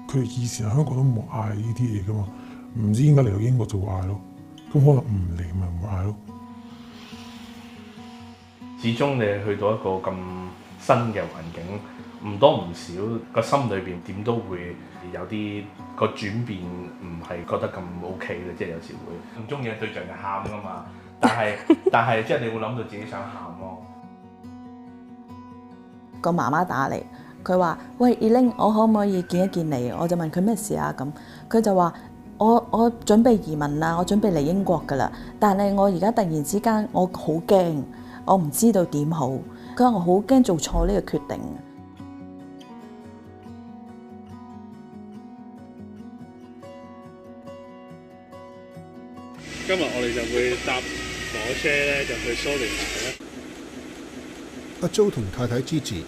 佢哋以前喺香港都冇嗌呢啲嘢噶嘛，唔知點解嚟到英國就會嗌咯。咁可能唔嚟咪唔會嗌咯。始終你去到一個咁新嘅環境，唔多唔少個心裏邊點都會有啲個轉變，唔係覺得咁 OK 嘅，即係有時會唔中意嘅對象就喊噶嘛。但係即係你會諗到自己想喊咯。個媽媽打嚟，佢話：喂，Elaine，我可唔可以見一見你？我就問佢咩事啊？咁佢就話：我準備移民啦，我準備嚟英國噶啦。但係我而家突然之間，我好驚，我唔知道點好。佢話我好驚做錯呢個決定。今日我哋就會搭火車咧，就去蘇黎拿啦。阿 Jo 同太太 Gigi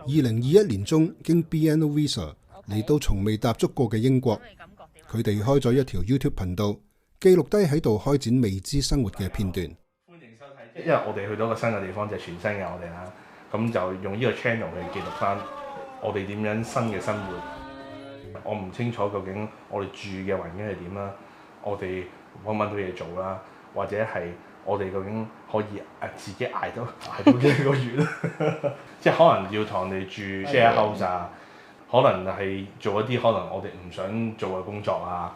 2021年中經 BNO Visa 嚟到從未踏足過嘅英國，佢哋開咗一條 YouTube 頻道，記錄低喺度開展未知生活嘅片段。歡迎收睇，因為我哋去到一個新嘅地方，就係全新嘅我哋啦。咁就用呢個 channel 去記錄翻我哋點樣新嘅生活。我唔清楚究竟我哋住嘅環境係點啦，我哋揾唔揾到嘢做啦，或者係我哋究竟可以自己捱到幾個月啦？即係可能要同人哋住 share house 啊，可能係做一啲可能我哋唔想做嘅工作啊，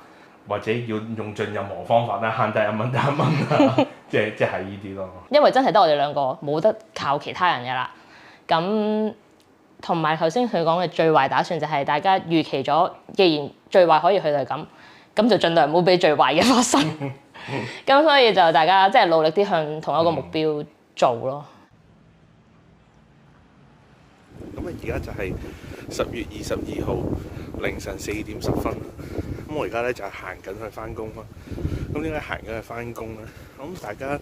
或者要用盡任何方法啦，慳低1蚊得1蚊啊，即係呢啲咯。因為真係得我哋兩個，冇得靠其他人嘅啦。咁同埋頭先佢講嘅最壞打算就係大家預期咗，既然最壞可以去到咁就盡量唔好俾最壞嘅發生。咁所以就大家即係努力啲向同一個目標做咯。咁啊，而家就係10月22號凌晨4點10分。咁我而家咧就係行緊去翻工啦。咁點解行緊去翻工咧？咁大家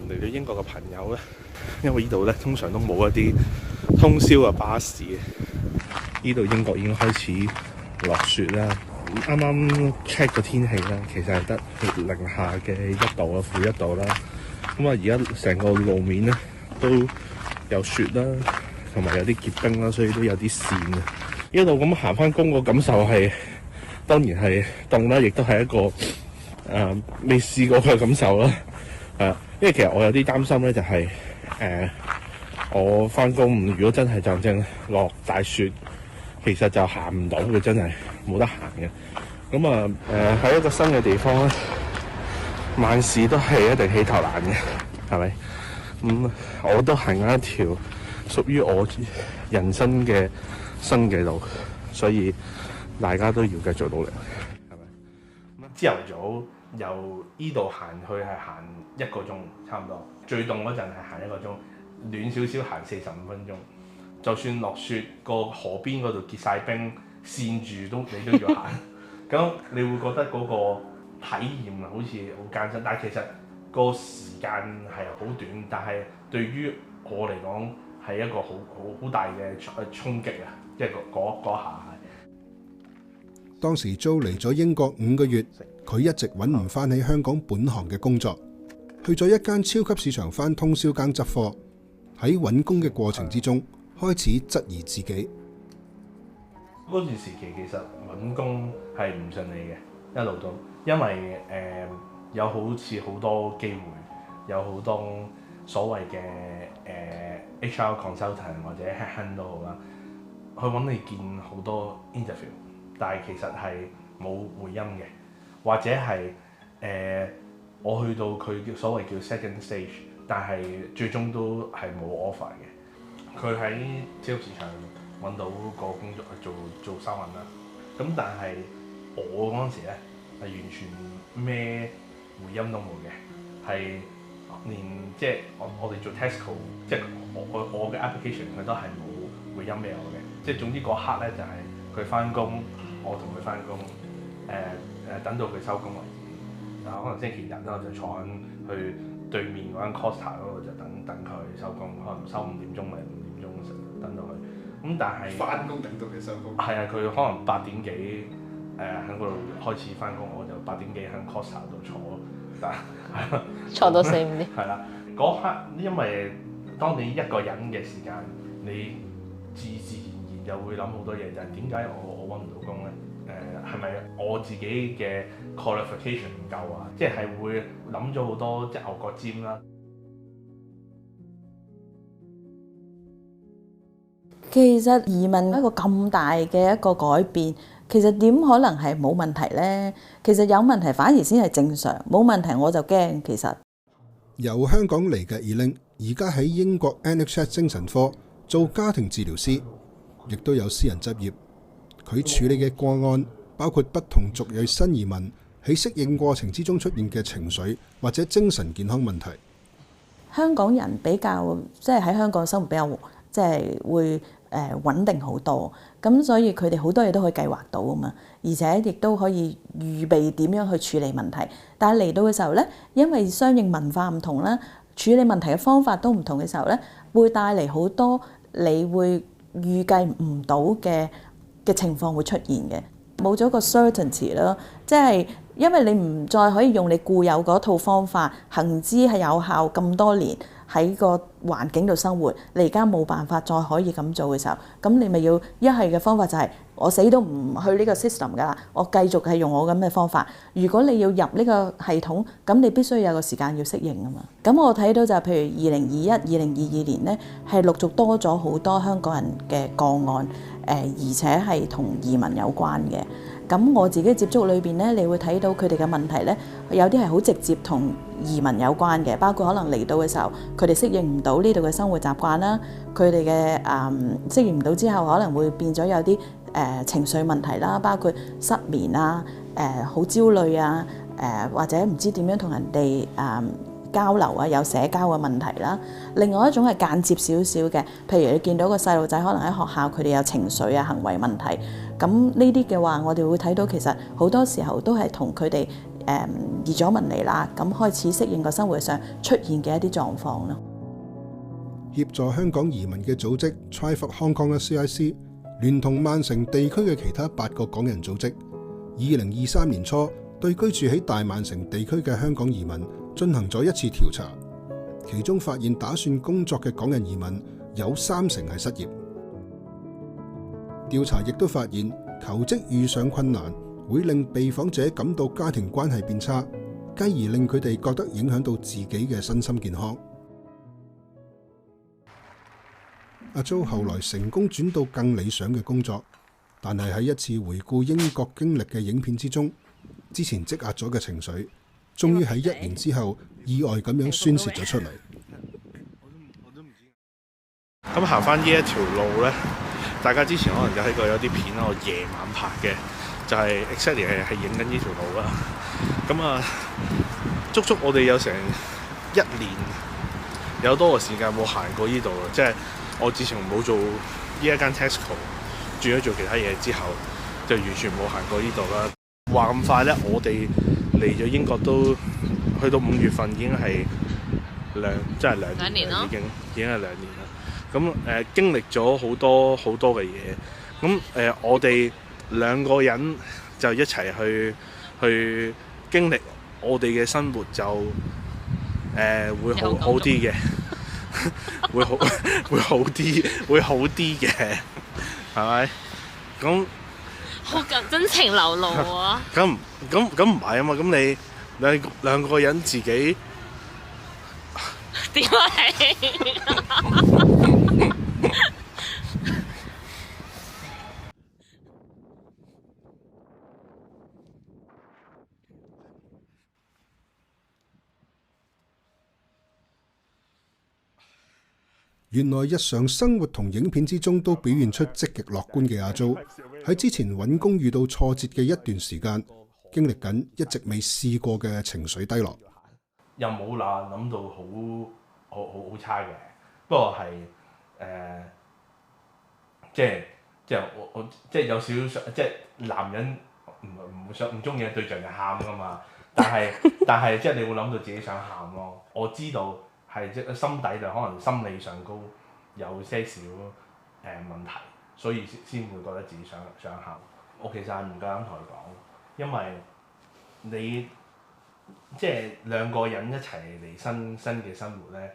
嚟到英國嘅朋友咧，因為呢度咧通常都冇一啲通宵嘅巴士嘅。呢度英國已經開始落雪啦。啱啱 check 個天氣咧，其實係得零下嘅1度啊，負1度啦。咁啊，而家成個路面咧都有雪啦，同埋有啲結冰啦，所以都有啲跣啊。一路咁行翻工個感受係，當然係凍啦，亦都係一個未試過嘅感受啦。因為其實我有啲擔心咧，就係我翻工如果真係就正落大雪，其實就行唔到嘅，真係冇得行嘅。咁啊喺一個新嘅地方咧，萬事都係一定起頭難嘅，係咪？我都行緊一條屬於我人生嘅新嘅路，所以大家都要繼續努力，係咪？朝頭早由依度行去係行1個鐘，差唔多。最凍嗰陣係行1個鐘，暖少少行45分鐘。就算落雪，個河邊嗰度結晒冰，跣住你都要行。咁你會覺得嗰個體驗好似好艱辛，但係其實個時間係好短，但係對於我嚟講係一個好大嘅衝擊啊！即係嗰下係。當時 Jo 嚟咗英國5個月，佢一直揾唔翻喺香港本行嘅工作，去咗一間超級市場翻通宵更執貨。喺揾工嘅過程之中，開始質疑自己。嗰段時期其實揾工係唔順利嘅，一路都，因為有好似好多機會，有好多所謂嘅HR consultant 或者 headhunt 都好啦，去揾你見好多 interview， 但係其實係冇回音嘅，或者係我去到佢所謂叫 second stage， 但係最終都係冇 offer 嘅。佢喺超級市場揾到個工作做收銀啦，咁但係我嗰陣時咧係完全咩回音都冇嘅，係連即係我哋做 Tesco， 即係我嘅 application 佢都係冇回音俾我嘅，即係總之嗰刻咧就係佢翻工，我同佢翻工，等到佢收工為止，可能星期日咧我就坐緊去對面嗰間 Costa 嗰度就等佢收工，可能收5點鐘嚟5點鐘等到佢。咁但係翻工等到佢收工。係啊，佢可能8點幾喺嗰度開始翻工，我就8點幾喺 Costa 度坐，但係坐到4、5點。係啦，嗰刻因為當你一個人嘅時間，你自然就會諗好多嘢，就係點解我揾唔到工咧？係咪我自己嘅 qualification 唔夠啊？即係會諗咗好多即係牛角尖啦。其實移民一個咁大嘅一個改變，其實點可能係冇問題呢？其實有問題反而先係正常，冇問題我就驚。其實由香港嚟嘅 Elaine 而家喺英國 NHS 精神科做家庭治療師，亦都有私人執業。佢處理嘅個案包括不同族裔新移民喺適應過程之中出現嘅情緒或者精神健康問題。香港人比較即係喺香港生活比較即係會穩定好多，咁所以佢哋好多嘢都可以計劃到啊嘛，而且亦都可以預備點樣去處理問題。但係嚟到嘅時候咧，因為相應文化唔同啦，處理問題嘅方法都唔同嘅時候咧，會帶嚟好多你會預計唔到嘅情況會出現嘅，冇咗個 certainty 咯，即係因為你唔再可以用你固有嗰套方法行之係有效咁多年喺個環境度生活，你而家冇辦法再可以咁做嘅時候，咁你咪要一係嘅方法就係我死都唔去呢個 system 㗎啦，我繼續係用我咁嘅方法。如果你要入呢個系統，咁你必須有個時間要適應啊嘛。咁我睇到就係譬如2021、2022年咧，係陸續多咗好多香港人嘅個案，而且係同移民有關嘅。咁我自己接觸裏邊咧，你會睇到佢哋嘅問題咧，有啲係好直接同移民有關嘅，包括可能嚟到嘅時候，佢哋適應唔到呢度嘅生活習慣啦，佢哋嘅適應唔到之後，可能會變咗有啲情緒問題啦，包括失眠啊、好焦慮啊、或者唔知點樣同人哋交流啊，有社交嘅問題啦。另外一種係間接少少嘅，譬如你見到個細路仔可能喺學校佢哋有情緒啊、行為問題，咁呢啲嘅話，我哋會睇到其實好多時候都係同佢哋移咗民嚟啦，咁開始適應個生活上出現嘅一啲狀況咯。協助香港移民嘅組織 Try for Hong Kong 嘅 CIC 聯同曼城地區嘅其他8個港人組織，2023年初對居住喺大曼城地區嘅香港移民進行咗一次調查，其中發現打算工作嘅港人移民有30%係失業。調查亦都發現求職遇上困難會令被訪者感到家庭關係變差，繼而令佢哋覺得影響到自己嘅身心健康。阿 Jo 後來成功轉到更理想嘅工作，但係喺一次回顧英國經歷嘅影片之中，之前積壓咗嘅情緒終於喺1年之後意外咁樣宣泄咗出嚟。咁行翻呢一條路呢，大家之前可能有睇過有啲片啦，我夜晚拍嘅，就係 exactly 係影緊呢條路啦。咁啊，足足我哋有成1年有多個時間冇行過呢度啦，即係我自從冇做呢一間 Tesco， 轉咗做其他嘢之後，就完全冇行過呢度啦。話咁快呢，我哋嚟咗英國都去到5月份已經係2年啦，已經係2年啦。咁經歷咗好多嘅嘢，咁我哋2個人就一齊去經歷我哋嘅生活就會好啲嘅，會好啲嘅，係咪？咁好真情流露啊！咁唔係啊嘛，咁你兩個人自己點解？原來日常生活同影片之中都表現出積極樂觀嘅阿 Jo，喺之前揾工遇到挫折嘅一段時間，經歷緊一直未試過嘅情緒低落。又冇諗到好差嘅，不過係即係我即係有少少即係男人唔中意嘅對象就喊㗎嘛，但係即係你會諗到自己想喊咯。我知道係即係心底就可能心理上高有些少問題，所以先會覺得自己想喊。我其實係唔夠膽同佢講，因為你即係2個人一齊嚟新嘅生活咧，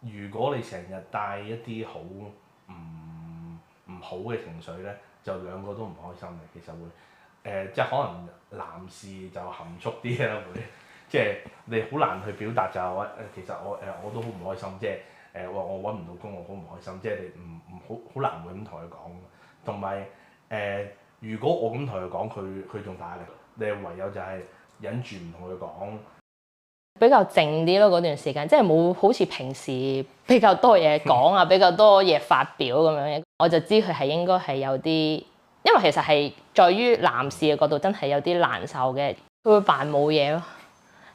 如果你成日帶一啲好唔好嘅情緒咧，就兩個都唔開心嘅。其實會即係可能男士就含蓄啲啦，會即係你好難去表達就係話其實我都好唔開心，即係我揾唔到工，我好唔開心，即係你好難會咁同佢講。同埋如果我咁同佢講，佢仲大壓力，你唯有就係忍住唔同佢講。比較靜啲咯，嗰段時間，即係冇好似平時比較多嘢講啊，比較多嘢發表咁樣。我就知佢係應該係有啲，因為其實係在於男士嘅角度真係有啲難受嘅。佢會扮冇嘢咯，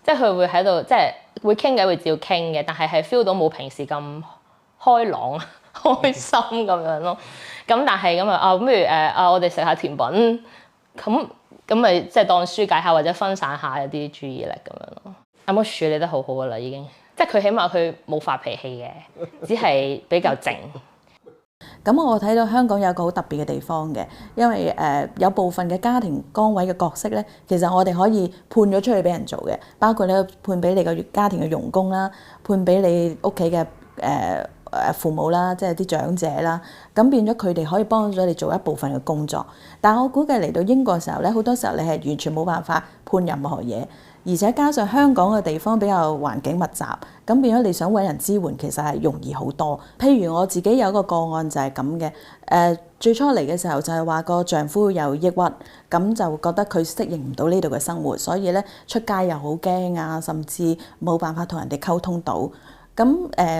即係佢會喺度，即係會傾偈會照傾嘅，但係 feel 到冇平時咁開朗、開心咁樣咯。咁但係咁啊，不如我哋食下甜品，咁咪即係當疏解下或者分散下一啲注意力咁樣咯。阿媽處理得好好噶啦，已經，即係佢起碼佢冇發脾氣嘅，只係比較靜。咁我睇到香港有一個好特別嘅地方嘅，因為有部分嘅家庭崗位嘅角色咧，其實我哋可以判咗出去俾人做嘅，包括你判俾你個家庭嘅傭工啦，判俾你屋企嘅父母啦，即係啲長者啦，咁變咗佢哋可以幫咗你做一部分嘅工作。但我估計嚟到英國嘅時候咧，好多時候你係完全冇辦法判任何嘢。而且加上香港嘅地方比較環境密集，咁變咗你想揾人支援其實係容易好多。譬如我自己有一個個案就係咁嘅，最初嚟嘅時候就係話個丈夫有抑鬱，咁就覺得佢適應唔到呢度嘅生活，所以咧出街又好驚啊，甚至冇辦法同人哋溝通到。咁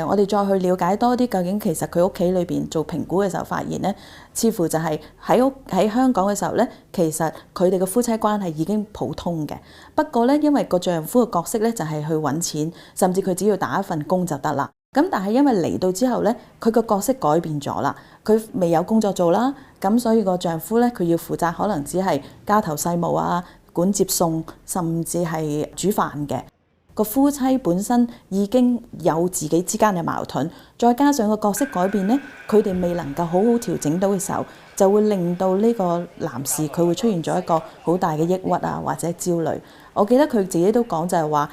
我哋再去了解多啲，究竟其實佢屋企裏邊做評估嘅時候，發現咧，似乎就係喺香港嘅時候咧，其實佢哋嘅夫妻關係已經普通嘅。不過咧，因為個丈夫嘅角色咧就係去揾錢，甚至佢只要打一份工就得啦。咁但係因為嚟到之後咧，佢個角色改變咗啦，佢未有工作做啦，咁所以個丈夫咧佢要負責可能只係家頭細務啊、管接送，甚至係煮飯嘅。個夫妻本身已經有自己之間嘅矛盾，再加上個角色改變咧，佢哋未能夠好好調整到嘅時候，就會令到呢個男士佢會出現咗一個好大嘅抑鬱啊，或者焦慮。我記得佢自己都講就係話，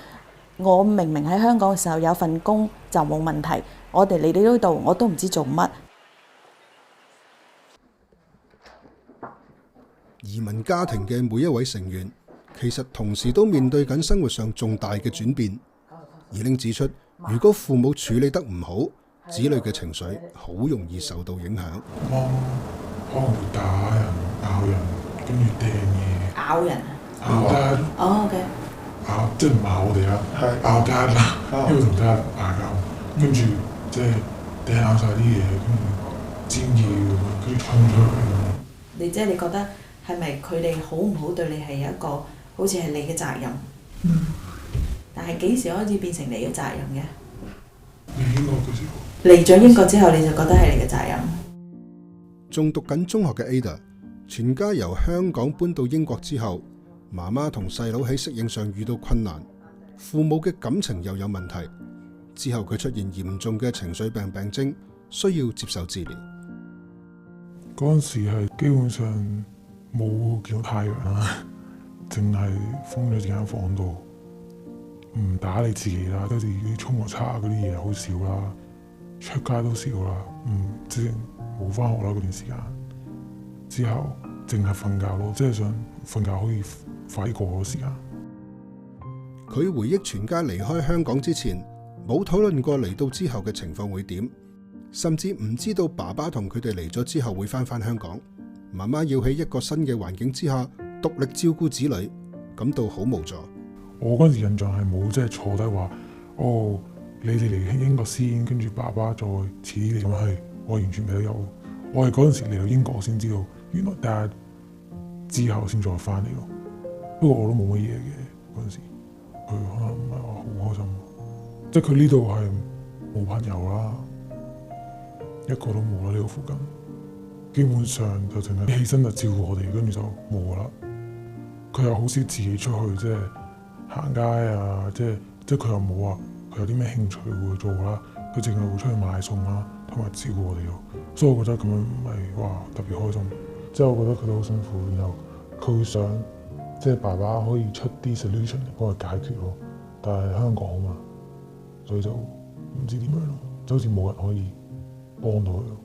我明明喺香港嘅時候有份工就冇問題，我哋嚟到呢度我都唔知做乜。移民家庭嘅每一位成員，其實同時都面對緊生活上重大嘅轉變。Elaine指出，如果父母處理得唔好，子女嘅情緒好容易受到影響。可能會打人、咬人，跟住掟嘢。咬人啊？咬家。哦，OK。咬即係唔咬我哋啦，咬家啦，因為同家人嗌交，跟住即係掟爛晒啲嘢，跟住尖叫咁樣，跟住衝出去咁樣。你即係你覺得係咪佢哋好唔好對你係一個好似係你嘅責任？但係幾時開始變成你嘅責任嘅？嚟英國嘅時候。嚟咗英國之後，你就覺得係你嘅責任。仲讀緊中學嘅 Ada， 全家由香港搬到英國之後，媽媽同細佬喺適應上遇到困難，父母嘅感情又有問題。之後佢出現嚴重嘅情緒病病徵，需要接受治療。嗰陣時係基本上冇見到太陽啦，淨係封咗間房度，唔打理自己啦，跟住啲沖個茶嗰啲嘢好少啦，出街都少啦，即係冇返學啦嗰段時間。之後淨係瞓覺咯，即係想瞓覺可以快啲過嗰時間。佢回憶全家離開香港之前，冇討論過嚟到之後嘅情況會點，甚至唔知道爸爸同佢哋嚟咗之後會返香港。媽媽要喺一個新嘅環境之下獨力照顧子女，感到好無助。我嗰陣時印象係冇即係坐低話，哦，你哋嚟英國先，跟住爸爸再遲啲嚟咁係，我完全未有。我係嗰陣時嚟到英國先知道，原來Dad之後先再翻嚟咯。不過我都冇乜嘢嘅嗰陣時，佢可能唔係話好開心，即係佢呢度係冇朋友啦，一個都冇啦呢個附近。基本上就淨係起身就照顧我哋，跟住就冇啦。佢又好少自己出去，即係行街啊，即係佢又冇話佢有啲咩興趣會做啦。佢淨係會出去買餸啦，同埋照顧我哋咯。所以我覺得咁樣唔係哇特別開心。即係我覺得佢都好辛苦，然後佢會想即係爸爸可以出啲 solution 嚟幫佢解決咯。但係香港啊嘛，所以就唔知點樣咯。就好似冇人可以幫到佢咯。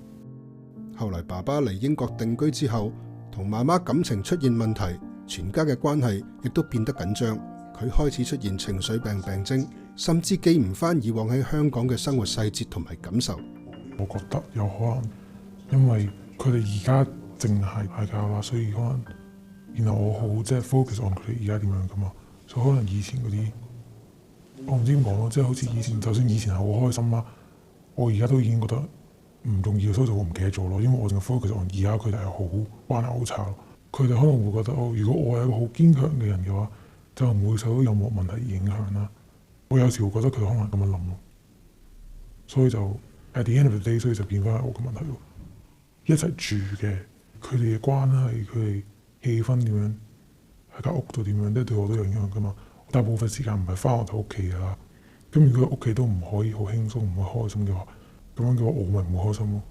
後來爸爸嚟英國定居之後，同媽媽感情出現問題，全家嘅關係亦都變得緊張。佢開始出現情緒病病徵，甚至記唔翻以往喺香港嘅生活細節同埋感受。我覺得有可能因為佢哋而家淨係嗌交啦，所以可能然後我好即係 focus on 佢哋而家點樣噶嘛，所以可能以前嗰啲我唔知點講咯，即係好似以前，就算以前係好開心啦，我而家都已經覺得唔重要，所以就我唔記得咗咯，因為我淨係 focus on 而家佢哋係好關係好差咯。佢哋可能會覺得如果我係一個好堅強嘅人嘅話，就唔會受到任何問題而影響啦。我有時會覺得佢可能咁樣諗咯，所以就 at the end of the day， 所以就變翻係我嘅問題咯。一齊住嘅佢哋嘅關係，佢哋氣氛點樣喺間屋度點樣，都對我都有影響噶嘛。大部分時間唔係翻我哋屋企㗎啦，咁如果屋企都唔可以好輕鬆，唔會開心嘅話，咁樣嘅話我咪唔會開心咯。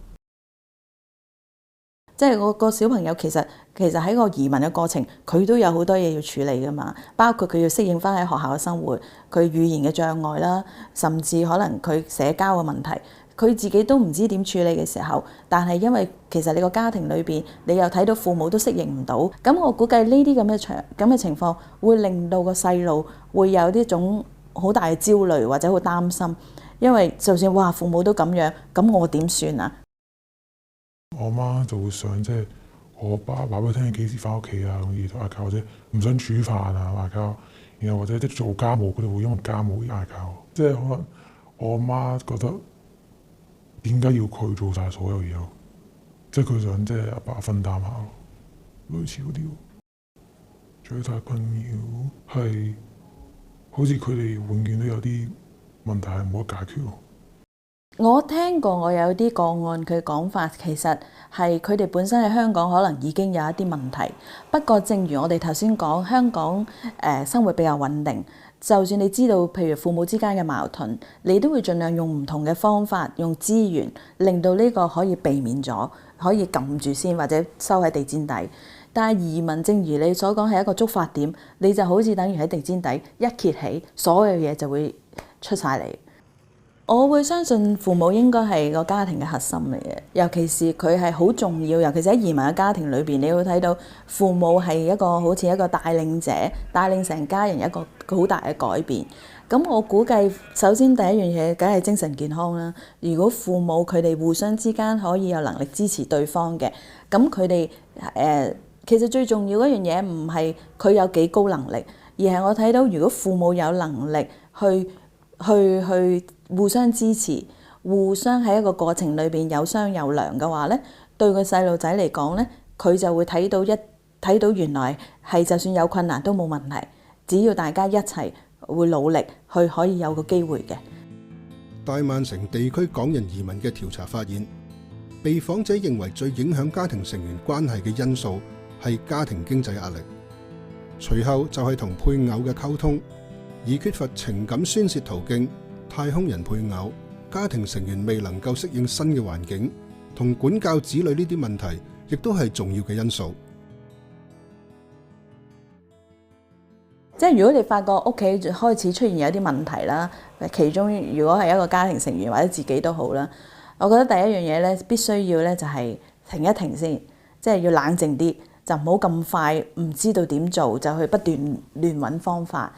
即係個小朋友其實喺個移民嘅過程，佢都有好多嘢要處理噶嘛，包括佢要適應翻喺學校嘅生活，佢語言嘅障礙啦，甚至可能佢社交嘅問題，佢自己都唔知點處理嘅時候，但係因為其實你個家庭裏邊，你又睇到父母都適應唔到，咁我估計呢啲咁嘅情況，會令到個細路會有呢種好大嘅焦慮或者好擔心，因為就算哇父母都咁樣，咁我點算啊？我媽就會想即係我爸話俾佢聽幾時翻屋企啊，咁而嗌交，或者唔想煮飯啊嗌交，然後或者即係做家務佢哋會因為家務而嗌交，即係可能我媽覺得點解要佢做晒所有嘢咯？即係佢想即係阿爸分擔下咯，類似嗰啲。最大困擾係好似佢哋永遠都有啲問題係冇得解決咯。我聽過我有啲個案，佢講法其實係佢哋本身喺香港可能已經有一啲問題，不過正如我哋頭先講，香港生活比較穩定，就算你知道譬如父母之間嘅矛盾，你都會盡量用唔同嘅方法，用資源令到呢個可以避免咗，可以撳住先或者收喺地氈底。但係移民正如你所講係一個觸發點，你就好似等於喺地氈底一揭起，所有嘢就會出晒嚟。我會相信父母應該係個家庭嘅核心嚟嘅，尤其是佢係好重要，尤其是喺移民嘅家庭裏邊，你會睇到父母係一個好似一個帶領者，帶領成家人一個好大嘅改變。咁我估計首先第一樣嘢梗係精神健康啦。如果父母佢哋互相之間可以有能力支持對方嘅，咁佢哋其實最重要嗰樣嘢唔係佢有幾高能力，而係我睇到如果父母有能力去互相支持，互相喺一個過程裏邊有商有量嘅話咧，對個細路仔嚟講咧，佢就會睇到原來係就算有困難都冇問題，只要大家一齊會努力去可以有個機會嘅。大曼城地區港人移民嘅調查發現，被訪者認為最影響家庭成員關係嘅因素係家庭經濟壓力，隨後就係同配偶嘅溝通，而缺乏情感宣泄途徑。太空人配偶、家庭成員未能夠適應新嘅環境，同管教子女呢啲問題，亦都係重要嘅因素。即係如果你發覺屋企開始出現有啲問題啦，其中如果係一個家庭成員或者自己都好啦，我覺得第一樣嘢咧必須要咧就係停一停先，即係要冷靜啲，就唔好咁快唔知道點做就去不斷亂揾方法。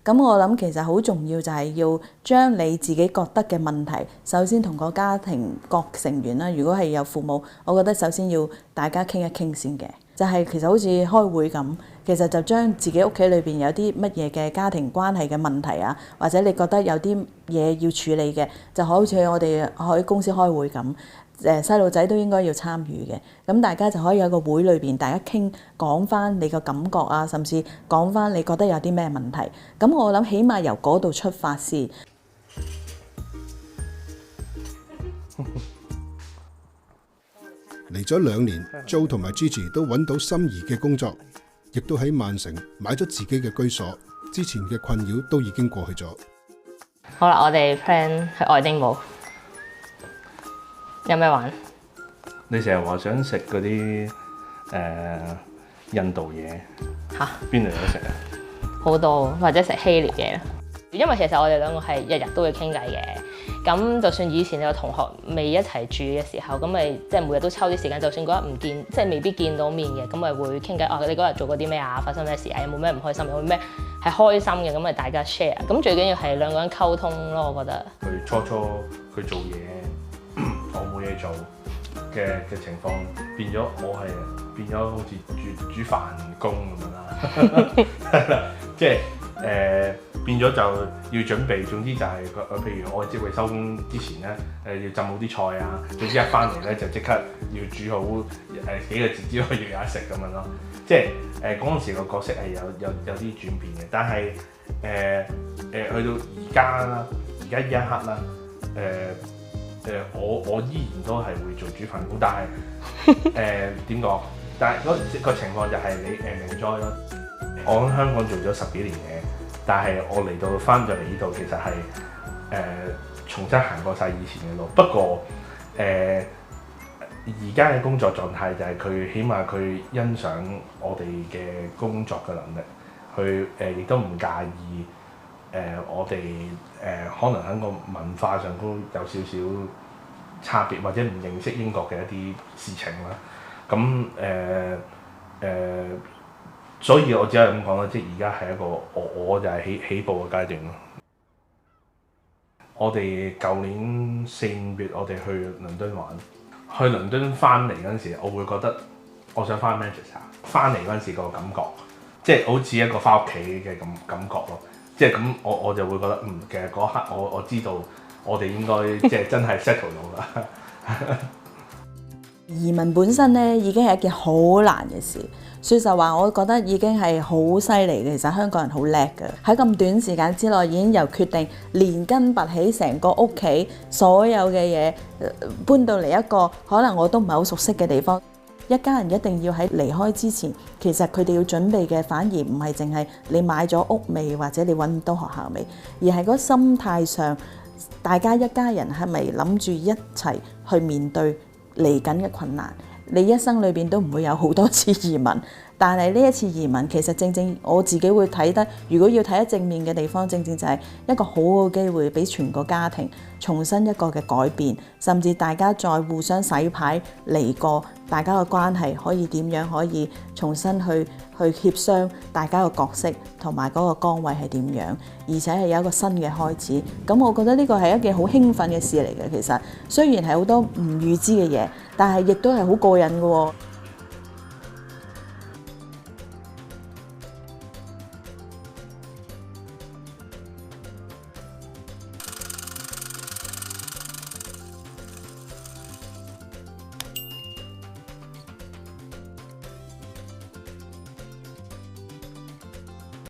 咁我諗其實好重要就係要將你自己覺得嘅問題，首先同個家庭各成員啦，如果係有父母，我覺得首先要大家傾一傾先嘅，就係其實好似開會咁，其實就將自己屋企裏邊有啲乜嘢嘅家庭關係嘅問題啊，或者你覺得有啲嘢要處理嘅，就好似我哋喺公司開會咁。細路仔都應該要參與嘅，咁大家就可以喺個會裏邊，大家講翻你個感覺啊，甚至講翻你覺得有啲咩問題。咁我諗起碼由嗰度出發先。嚟咗2年 ，Jo 同埋 Gigi 都揾到心儀嘅工作，亦都喺曼城買咗自己嘅居所。之前嘅困擾都已經過去咗。好啦，我哋 plan 去愛丁堡。有咩玩？你成日話想食嗰啲印度嘢嚇，邊度有得食啊？好多，或者食希臘嘢啦。因為其實我哋兩個係日日都會傾偈嘅，咁就算以前有同學未一齊住嘅時候，咁咪即係每日都抽啲時間，就算嗰日唔見，即係未必見到面嘅，咁咪會傾偈。你嗰日做過啲咩啊？發生咩事啊？有冇咩唔開心？有冇咩係開心嘅？咁咪大家 share。咁最緊要係兩個人溝通咯，我覺得。佢初佢做嘢，我冇嘢做嘅情況，變咗我係變咗好似煮飯工咁樣啦，即係變咗就要準備，總之就係譬如我接佢收工之前咧，要浸好啲菜啊，總之一翻嚟咧就即刻要煮好幾個字之後要有得食咁樣咯。即係嗰陣時個角色係有啲轉變嘅，但係去到而家啦，而家呢一刻啦，我依然都係會做煮飯工，但係點講？但係個情況就係你enjoy咯。我喺香港做咗10幾年嘅，但係我嚟到翻咗嚟呢度，其實係重新行過晒以前嘅路。不過而家嘅工作狀態就係佢起碼佢欣賞我哋嘅工作嘅能力，佢亦都唔介意我哋可能喺個文化上都有少少差別，或者唔認識英國嘅一啲事情啦。咁所以我只係咁講啦，即係而家係一個我就係起步嘅階段咯。我哋舊年4、5月我哋去倫敦玩，去倫敦翻嚟嗰陣時，我會覺得我想翻 Manchester。翻嚟嗰陣時個感覺，即係好似一個翻屋企嘅感覺咯。即係咁，我就會覺得其實嗰刻我知道我哋應該即係真係 settle 到啦。移民本身咧已經係一件好難嘅事，說實話，我覺得已經係好犀利嘅。其實香港人好叻嘅，喺咁短時間之內已經由決定連根拔起成個屋企所有嘅嘢，搬到嚟一個可能我都唔係好熟悉嘅地方。一家人一定要喺離開之前，其實佢哋要準備嘅反而唔係淨係你買咗屋未，或者你揾到學校未，而係嗰心態上，大家一家人係咪諗住一齊去面對嚟緊嘅困難？你一生裏邊都唔會有好多次移民，但係呢一次移民其實正正我自己會睇得，如果要睇得正面嘅地方，正正就係一個好好嘅機會，俾全個家庭重新一個嘅改變，甚至大家再互相洗牌嚟過，大家嘅關係可以點樣可以重新去協商大家嘅角色同埋嗰個崗位係點樣，而且係有一個新嘅開始。咁我覺得呢個係一件好興奮嘅事嚟嘅。其實雖然係好多唔預知嘅嘢，但係亦都係好過癮嘅喎。